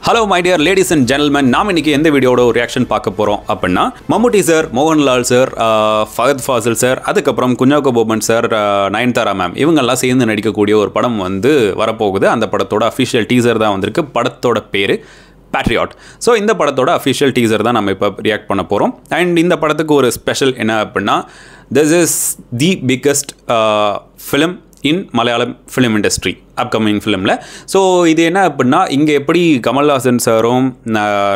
Hello my dear ladies and gentlemen, நாம் இன்னைக்கு எந்த வீடியோட ஒரு ரியாக்ஷன் பார்க்க போறோம் அப்படின்னா Mammootty sir, Mohanlal sir, Fahadh Faasil sir, அதுக்கப்புறம் குஞ்சாக்கோ போபன் சார், நயன்தாரா மேம் இவங்கெல்லாம் சேர்ந்து நடிக்கக்கூடிய ஒரு படம் வந்து வரப்போகுது. அந்த படத்தோட அஃபிஷியல் டீசர் தான் வந்திருக்கு. படத்தோட பேர் பேட்ரியாட். ஸோ இந்த படத்தோட அஃபிஷியல் டீசர் தான் நம்ம இப்போ ரியாக்ட் பண்ண போகிறோம். அண்ட் இந்த படத்துக்கு ஒரு ஸ்பெஷல் என்ன அப்படின்னா, this is the biggest film in Malayalam film industry, upcoming ஃபிலிமில். ஸோ இது என்ன அப்படின்னா, இங்கே எப்படி கமல்ஹாசன் சாரும்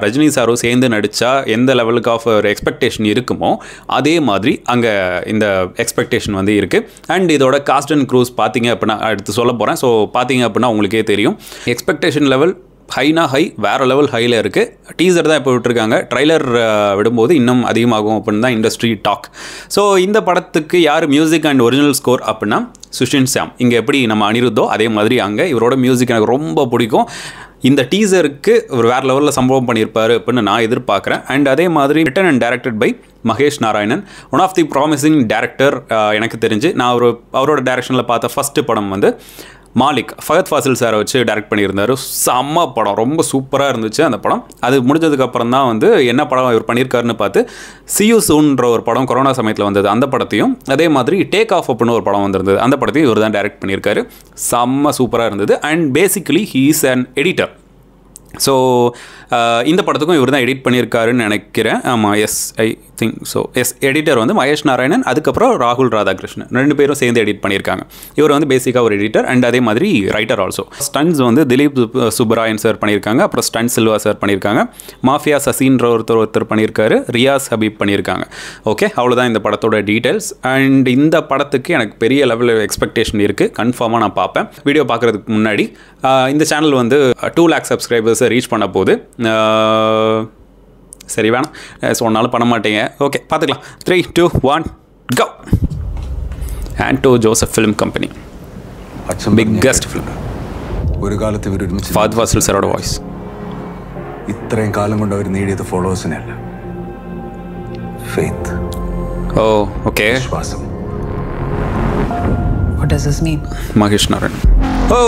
ரஜினி சாரும் சேர்ந்து நடித்தா எந்த லெவலுக்கு ஆஃப் ஒரு எக்ஸ்பெக்டேஷன் இருக்குமோ அதே மாதிரி அங்கே இந்த எக்ஸ்பெக்டேஷன் வந்து இருக்குது. அண்ட் இதோட காஸ்ட் அண்ட் க்ரூஸ் பார்த்தீங்க அப்படின்னா அடுத்து சொல்ல போகிறேன். ஸோ பார்த்தீங்க அப்படின்னா உங்களுக்கே தெரியும், எக்ஸ்பெக்டேஷன் லெவல் ஹைனா ஹை, வேறு லெவல் ஹையில் இருக்குது. டீசர் தான் இப்போ விட்டுருக்காங்க. ட்ரைலர் விடும்போது இன்னும் அதிகமாகும் அப்படின்னு தான் இண்டஸ்ட்ரி டாக். ஸோ இந்த படத்துக்கு யார் மியூசிக் அண்ட் ஒரிஜினல் ஸ்கோர் அப்படின்னா சுஷின் சாம். இங்கே எப்படி நம்ம அனிருத்தோ அதே மாதிரி அங்கே இவரோட மியூசிக் எனக்கு ரொம்ப பிடிக்கும். இந்த டீசருக்கு ஒரு வேறு லெவலில் சம்பவம் பண்ணியிருப்பார் அப்படின்னு நான் எதிர்பார்க்குறேன். அண்ட் அதே மாதிரி written and directed by Mahesh Narayanan, one of the promising director. எனக்கு தெரிஞ்சு நான் அவரோட டைரக்ஷனில் பார்த்த ஃபஸ்ட்டு படம் வந்து மாலிக், ஃபஹத் ஃபாசில் சாரை வச்சு டைரக்ட் பண்ணியிருந்தார். செம்ம படம், ரொம்ப சூப்பராக இருந்துச்சு அந்த படம். அது முடிஞ்சதுக்கப்புறம் தான் வந்து என்ன படம் இவர் பண்ணியிருக்காருன்னு பார்த்து சியூ சூன்ற ஒரு படம் கொரோனா சமயத்தில் வந்தது, அந்த படத்தையும் அதே மாதிரி டேக் ஆஃப் அப்படின்னு ஒரு படம் வந்திருந்தது, அந்த படத்தையும் இவர் தான் டைரக்ட் பண்ணியிருக்காரு. செம்ம சூப்பராக இருந்தது. And basically he is an editor. So இந்த படத்துக்கும் இவர் தான் எடிட் பண்ணியிருக்காருன்னு நினைக்கிறேன். ஆமாம், yes I think so. Yes, editor வந்து மகேஷ் நாராயணன், அதுக்கப்புறம் ராகுல் ராதாகிருஷ்ணன், ரெண்டு பேரும் சேர்ந்து எடிட் பண்ணியிருக்காங்க. இவர் வந்து பேசிக்காக ஒரு எடிட்டர் அண்ட் அதே மாதிரி ரைட்டர் ஆல்சோ. ஸ்டன்ஸ் வந்து திலீப் சுப்பராயன் சார் பண்ணியிருக்காங்க, அப்புறம் ஸ்டன் சில்வா சார் பண்ணியிருக்காங்க, மாஃபியா சசின்ற ஒருத்தர் பண்ணியிருக்காரு, ரியாஸ் ஹபீப் பண்ணியிருக்காங்க. ஓகே, அவ்வளோதான் இந்த படத்தோட டீட்டெயில்ஸ். அண்ட் இந்த படத்துக்கு எனக்கு பெரிய லெவலில் எக்ஸ்பெக்டேஷன் இருக்குது. கன்ஃபார்மாக நான் பார்ப்பேன். வீடியோ பார்க்குறதுக்கு முன்னாடி இந்த சேனல் வந்து 2 lakh சப்ஸ்கிரைபர்ஸ் ரீச் பண்ண போகுது. சரி, வேணாம் சொன்னாலும் பண்ண மாட்டீங்க. ஓகே, பார்த்துக்கலாம். 3, 2, 1 go. Anto Joseph film company, biggest film. ഒരു കാലത്ത് ഇവർ ഒരുമിച്ച് ഫഹദ് ഫാസിൽ സാറുടെ വോയിസ്. ഇത്രയും കാലം കൊണ്ട് അവർ നേടിയത് ഫോളോവേഴ്സിനെ അല്ല, ഫെയ്ത്ത്. Oh okay. വിശ്വാസം. What does this mean? Mahesh Narayan. Oh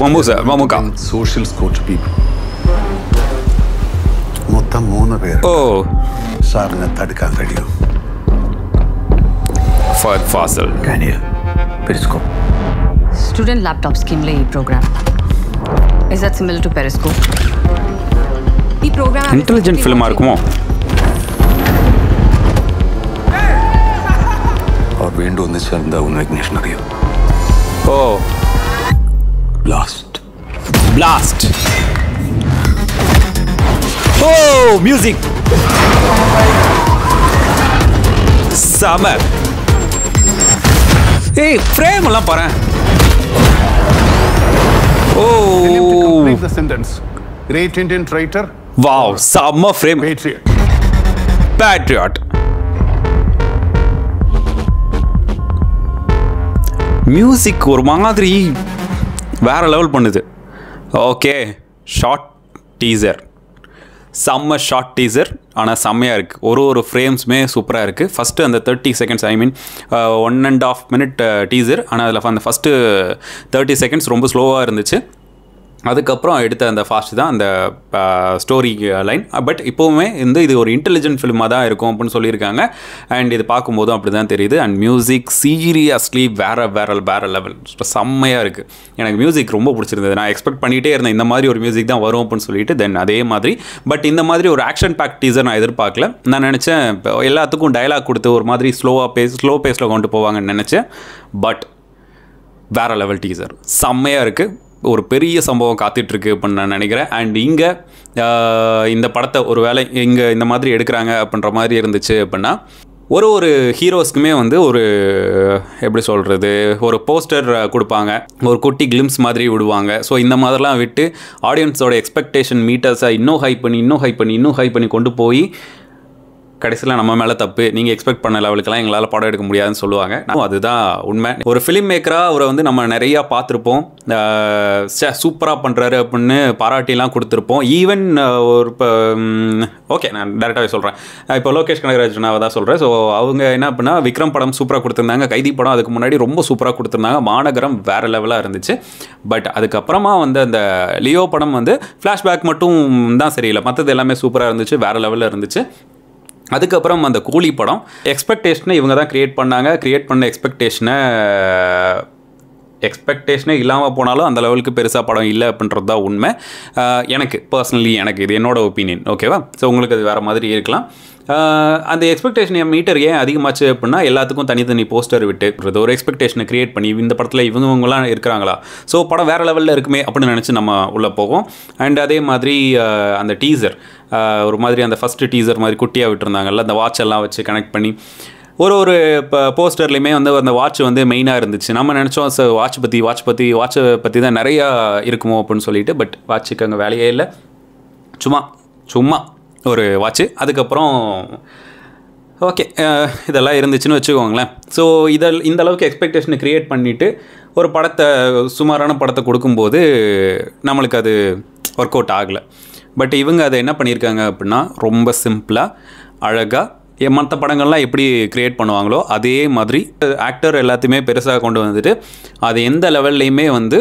Mammukka. Social score to people. മൊത്തം 3 പേർ ഓ സാറിനെ തടുക്കാൻ കഴിയും. ഫഹദ് ഫാസിൽ. കാനിയ periscope. Student laptop scheme le program. Is that similar to Periscope? The program intelligent ஃபிலிமாக இருக்குமோ? അവർ വീണ്ടും ഒന്നിച്ചാൽ എന്താവുന്ന വിഘ്നേഷൻ അറിയാം. ഓ ബ്ലാസ്റ്റ്. ஓ மியூசிக் செம. ஏய், ஃப்ரேம் எல்லாம் பாரு. ஓ The sentence. Great Indian traitor. Wow, செம ஃப்ரேம். பேட்ரியாட். மியூசிக் ஒரு மாதிரி வேற லெவல் பண்ணுது. ஓகே, ஷார்ட் டீசர், செம்ம ஷார்ட் டீசர். ஆனால் செம்மையாக இருக்குது. ஒரு ஃப்ரேம்ஸுமே சூப்பராக இருக்குது. ஃபஸ்ட்டு அந்த 30 seconds, ஐ மீன் 1.5 minute டீசர். ஆனால் அதில் அந்த ஃபஸ்ட்டு 30 seconds ரொம்ப ஸ்லோவாக இருந்துச்சு. அதுக்கப்புறம் எடுத்த அந்த ஃபாஸ்ட் தான் அந்த ஸ்டோரி லைன். பட் இப்போவுமே இது ஒரு இன்டெலிஜென்ட் ஃபிலிமாக தான் இருக்கும் அப்படின்னு சொல்லியிருக்காங்க. அண்ட் இது பார்க்கும்போதும் அப்படி தான் தெரியுது. அண்ட் மியூசிக் சீரியஸ்லி வேற லெவல், செம்மையாக இருக்குது. எனக்கு மியூசிக் ரொம்ப பிடிச்சிருந்தது. நான் எக்ஸ்பெக்ட் பண்ணிகிட்டே இருந்தேன் இந்த மாதிரி ஒரு மியூசிக் தான் வரும் அப்படின்னு சொல்லிட்டு. தென் அதே மாதிரி பட் இந்த மாதிரி ஒரு ஆக்ஷன் பேக் டீசர் நான் எதிர்பார்க்கல. நான் நினச்சேன் எல்லாத்துக்கும் டயலாக் கொடுத்து ஒரு மாதிரி ஸ்லோ பேஸில் கொண்டு போவாங்கன்னு நினச்சேன். பட் வேற லெவல் டீசர், செம்மையாக இருக்குது. ஒரு பெரிய சம்பவம் காத்துட்ருக்கு அப்படின்னு நான் நினைக்கிறேன். அண்ட் இங்கே இந்த படத்தை ஒரு வேளை இங்கே இந்த மாதிரி எடுக்கிறாங்க அப்படின்ற மாதிரி இருந்துச்சு அப்படின்னா, ஒரு ஹீரோஸ்க்குமே வந்து ஒரு எப்படி சொல்கிறது, ஒரு போஸ்டர் கொடுப்பாங்க, ஒரு குட்டி கிளிம்ஸ் மாதிரி விடுவாங்க. ஸோ இந்த மாதிரிலாம் விட்டு ஆடியன்ஸோட எக்ஸ்பெக்டேஷன் மீட்டர்ஸை இன்னும் ஹை பண்ணி கொண்டு போய் கடைசியில் நம்ம மேலே தப்பு, நீங்கள் எக்ஸ்பெக்ட் பண்ண லெவலுக்கெல்லாம் எங்களால் படம் எடுக்க முடியாதுன்னு சொல்லுவாங்க. அதுதான் உண்மை. ஒரு ஃபிலிம் மேக்கராக அவரை வந்து நம்ம நிறையா பார்த்துருப்போம். சூப்பராக பண்ணுறாரு அப்படின்னு பாராட்டிலாம் கொடுத்துருப்போம். ஈவன் ஒரு இப்போ ஓகே நான் டேரெக்டாகவே சொல்கிறேன். இப்போ லோகேஷ் கனகராஜ் நான் தான் சொல்கிறேன். ஸோ அவங்க என்ன அப்படின்னா விக்ரம் படம் சூப்பராக கொடுத்துருந்தாங்க, கைதி படம் அதுக்கு முன்னாடி ரொம்ப சூப்பராக கொடுத்துருந்தாங்க, மாநகரம் வேறு லெவலாக இருந்துச்சு. பட் அதுக்கப்புறமா வந்து அந்த லியோ படம் வந்து ஃப்ளாஷ்பேக் மட்டும் தான் சரியில்லை, மற்றது எல்லாமே சூப்பராக இருந்துச்சு, வேறு லெவலில் இருந்துச்சு. அதுக்கப்புறம் அந்த கூலி படம் எக்ஸ்பெக்டேஷனை இவங்க தான் க்ரியேட் பண்ணாங்க. க்ரியேட் பண்ண எக்ஸ்பெக்டேஷனே இல்லாமல் போனாலும் அந்த லெவலுக்கு பெருசாக படம் இல்லை அப்படின்றது தான் உண்மை. எனக்கு பர்சனலி எனக்கு இது என்னோட ஒப்பீனியன். ஓகேவா? ஸோ உங்களுக்கு அது வேறு மாதிரி இருக்கலாம். அந்த எக்ஸ்பெக்டேஷன் மீட்டர் ஏன் அதிகமாச்சு அப்படின்னா எல்லாத்துக்கும் தனித்தனி போஸ்டர் விட்டு ஒரு எக்ஸ்பெக்டேஷனை க்ரியேட் பண்ணி இந்த படத்தில் இவங்களாம் இருக்கிறாங்களா, ஸோ படம் வேறு லெவலில் இருக்குமே அப்படின்னு நினச்சி நம்ம உள்ளே போவோம். அண்ட் அதே மாதிரி அந்த டீசர் ஒரு மாதிரி அந்த ஃபஸ்ட்டு டீசர் மாதிரி குட்டியாக விட்டுருந்தாங்கல்ல, அந்த வாட்ச் எல்லாம் வச்சு கனெக்ட் பண்ணி ஒரு இப்போ போஸ்டர்லேயுமே வந்து அந்த வாட்ச் வந்து மெயினாக இருந்துச்சு. நம்ம நினச்சோம் சார் வாட்சை பற்றி தான் நிறையா இருக்குமோ அப்படின்னு சொல்லிட்டு. பட் வாட்சுக்கு அங்கே வேலையே இல்லை, சும்மா ஒரு வாட்ச்சு. அதுக்கப்புறம் ஓகே இதெல்லாம் இருந்துச்சுன்னு வச்சுக்கோங்களேன். ஸோ இந்த அளவுக்கு எக்ஸ்பெக்டேஷனை க்ரியேட் பண்ணிவிட்டு ஒரு சுமாரான படத்தை கொடுக்கும்போது நம்மளுக்கு அது ஒர்க் அவுட் ஆகலை. பட் இவங்க அதை என்ன பண்ணியிருக்காங்க அப்படின்னா ரொம்ப சிம்பிளாக அழகாக மற்ற படங்கள்லாம் எப்படி க்ரியேட் பண்ணுவாங்களோ அதே மாதிரி ஆக்டர் எல்லாத்தையுமே பெருசாக கொண்டு வந்துட்டு அது எந்த லெவல்லையுமே வந்து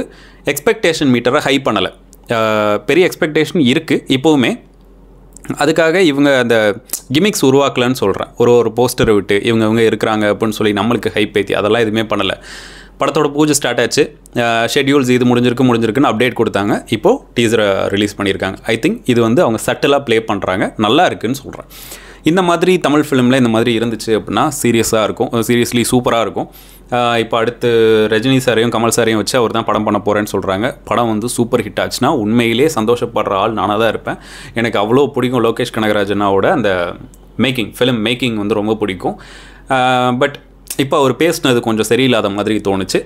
எக்ஸ்பெக்டேஷன் மீட்டரை ஹை பண்ணலை. பெரிய எக்ஸ்பெக்டேஷன் இருக்குது இப்போவுமே, அதுக்காக இவங்க அந்த கிமிக்ஸ் உருவாக்கலன்னு சொல்கிறேன். ஒரு போஸ்டரை விட்டு இவங்க இருக்கிறாங்க அப்படின்னு சொல்லி நம்மளுக்கு ஹைப் ஏற்றி அதெல்லாம் எதுவுமே பண்ணலை. படத்தோட பூஜை ஸ்டார்ட் ஆச்சு, ஷெட்யூல்ஸ் இது முடிஞ்சிருக்குன்னு அப்டேட் கொடுத்தாங்க, இப்போது டீசரை ரிலீஸ் பண்ணியிருக்காங்க. ஐ திங்க் இது வந்து அவங்க சட்டிலாக ப்ளே பண்ணுறாங்க, நல்லா இருக்குதுன்னு சொல்கிறேன். இந்த மாதிரி தமிழ் ஃபிலிமில் இந்த மாதிரி இருந்துச்சு அப்படின்னா சீரியஸ்லி சூப்பராக இருக்கும். இப்போ அடுத்து ரஜினி சாரையும் கமல் சாரையும் வச்சு அவர் தான் படம் பண்ண போகிறேன்னு சொல்கிறாங்க. படம் வந்து சூப்பர் ஹிட் ஆச்சுன்னா உண்மையிலே சந்தோஷப்படுற ஆள் நானாக தான் இருப்பேன். எனக்கு அவ்வளோ பிடிக்கும் லோகேஷ் கனகராஜனாவோட அந்த ஃபிலிம் மேக்கிங் வந்து ரொம்ப பிடிக்கும். பட் இப்போ அவர் பேசினது கொஞ்சம் சரியில்லாத மாதிரி தோணுச்சு.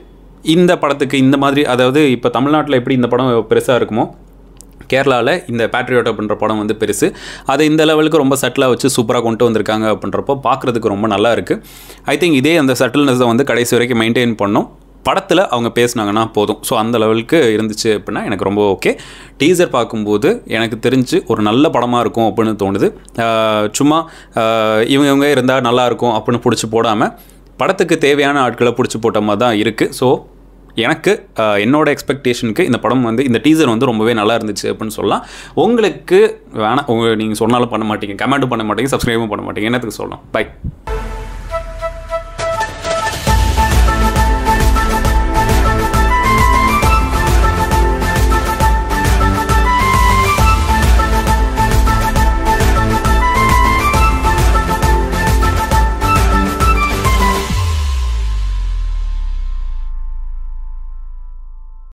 இந்த படத்துக்கு இந்த மாதிரி, அதாவது இப்போ தமிழ்நாட்டில் எப்படி இந்த படம் பெருசாக இருக்குமோ கேரளாவில் இந்த பேட்ரியாட் அப்படின்ற படம் வந்து பெருசு. அதை இந்த லெவலுக்கு ரொம்ப சட்டிலாக வச்சு சூப்பராக கொண்டு வந்திருக்காங்க அப்படின்றப்போ பார்க்குறதுக்கு ரொம்ப நல்லா இருக்குது. ஐ திங்க் இதே அந்த சட்டில்னஸை வந்து கடைசி வரைக்கும் மெயின்டைன் பண்ணோம். படத்தில் அவங்க பேசினாங்கன்னா போதும். ஸோ அந்த லெவலுக்கு இருந்துச்சு அப்படின்னா எனக்கு ரொம்ப ஓகே. டீசர் பார்க்கும்போது எனக்கு தெரிஞ்சு ஒரு நல்ல படமாக இருக்கும் அப்படின்னு தோணுது. சும்மா இவங்க இருந்தால் நல்லாயிருக்கும் அப்படின்னு பிடிச்சி போடாமல் படத்துக்கு தேவையான ஆட்களை பிடிச்சி போட்ட மாதிரி தான் இருக்குது. ஸோ எனக்கு என்னோட எக்ஸ்பெக்டேஷனுக்கு இந்த படம் வந்து இந்த டீசர் வந்து ரொம்பவே நல்லா இருந்துச்சு அப்படின்னு சொல்லலாம். உங்களுக்கு வேணாம், நீங்கள் சொன்னாலும் பண்ண மாட்டீங்க, கமெண்ட்டும் பண்ண மாட்டீங்க, சப்ஸ்கிரைபும் பண்ண மாட்டீங்க, என்னத்துக்கு சொல்லலாம். பை.